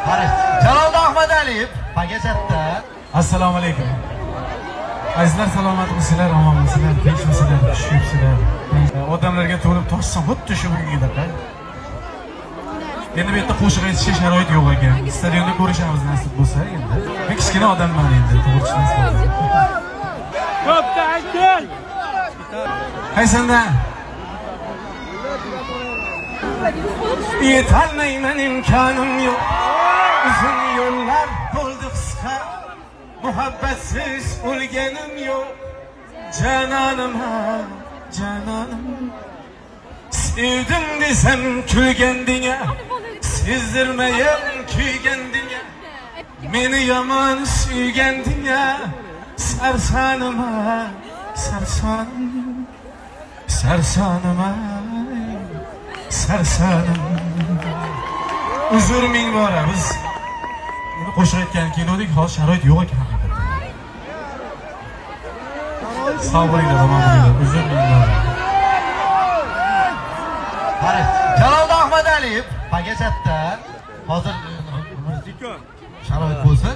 Jalol Ahmadaliyev Pagachatda. Assalomu alaykum. Azizlar, salomatmisizlar, omonmisizlar, tinchmisizlar, tushibsizlar. Odamlarga to'lib toshsam xuddi shu bugungidaqa. Endi bu yerda qo'shiq aytishga sharoit yo'q ekan. Stadionda ko'rishamiz nasib bo'lsa endi. Men kichkina odamman endi, to'g'ri tushunasizlar. Ko'pdan kel. Qaysandan? Yetolmayman, imkonim yo'q. Uzun yo'llar bo'ldi qisqa. Muhabbatsiz o'lganim yo'q. Janonim, janonim. Sevdim desam kulgandinga, sezdirmayin kuygandinga. Meni yomon suygandinga, sarsonim, sarsonim. Sarsonim, sarsonim. Uzr ming bora, biz qo'shiq aytgan kinodik, hozir sharoit yo'q ekan. Sog' bo'linglar, omon bo'linglar. Uzr ming bora. Jalol Ahmadaliyev Pagachatda. Hozir sharoit bo'lsa